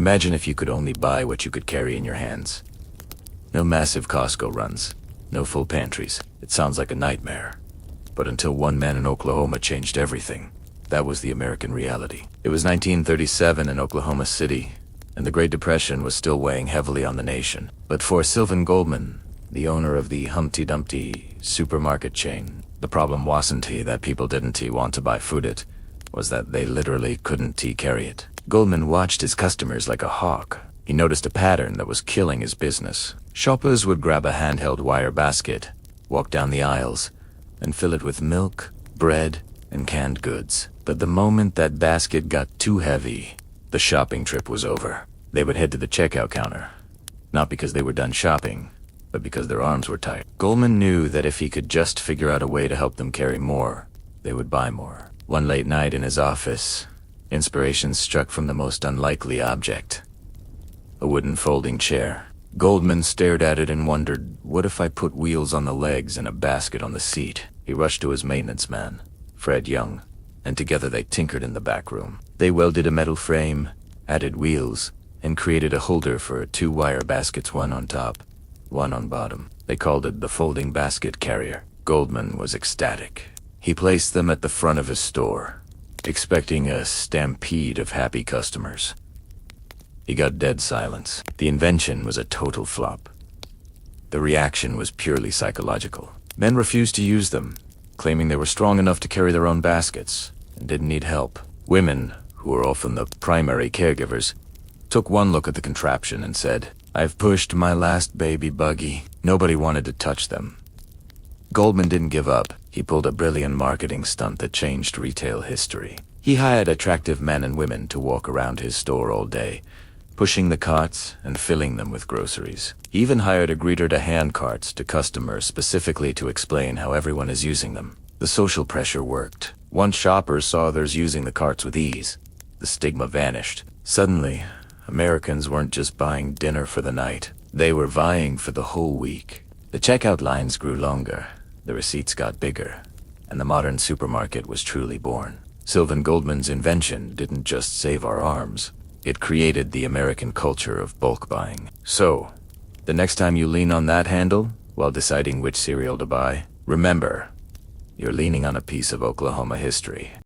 Imagine if you could only buy what you could carry in your hands. No massive Costco runs, no full pantries. It sounds like a nightmare. But until one man in Oklahoma changed everything, that was the American reality. It was 1937 in Oklahoma City, and the Great Depression was still weighing heavily on the nation. But for Sylvan Goldman, the owner of the Humpty Dumpty Supermarket chain, the problem wasn't that people didn't want to buy food. It was that they literally couldn't carry it. Goldman watched his customers like a hawk. He noticed a pattern that was killing his business. Shoppers would grab a handheld wire basket, walk down the aisles, and fill it with milk, bread, and canned goods. But the moment that basket got too heavy, the shopping trip was over. They would head to the checkout counter, not because they were done shopping, but because their arms were tired. Goldman knew that if he could just figure out a way to help them carry more, they would buy more. One late night in his office, inspiration struck from the most unlikely object: a wooden folding chair. Goldman stared at it and wondered, what if I put wheels on the legs and a basket on the seat? He rushed to his maintenance man, Fred Young, and together they tinkered in the back room. They welded a metal frame, added wheels, and created a holder for 2 wire baskets, one on top, one on bottom. They called it the folding basket carrier. Goldman was ecstatic. He placed them at the front of his store, expecting a stampede of happy customers. He got dead silence. The invention was a total flop. The reaction was purely psychological. Men refused to use them, claiming they were strong enough to carry their own baskets and didn't need help. Women, who were often the primary caregivers, took one look at the contraption and said, "I've pushed my last baby buggy." Nobody wanted to touch them. Goldman didn't give up. He pulled a brilliant marketing stunt that changed retail history. He hired attractive men and women to walk around his store all day, pushing the carts and filling them with groceries. He even hired a greeter to hand carts to customers specifically to explain how everyone is using them. The social pressure worked. Once shoppers saw others using the carts with ease, the stigma vanished. Suddenly, Americans weren't just buying dinner for the night. They were vying for the whole week. The checkout lines grew longer, the receipts got bigger, and the modern supermarket was truly born. Sylvan Goldman's invention didn't just save our arms. It created the American culture of bulk buying. So, the next time you lean on that handle while deciding which cereal to buy, remember, you're leaning on a piece of Oklahoma history.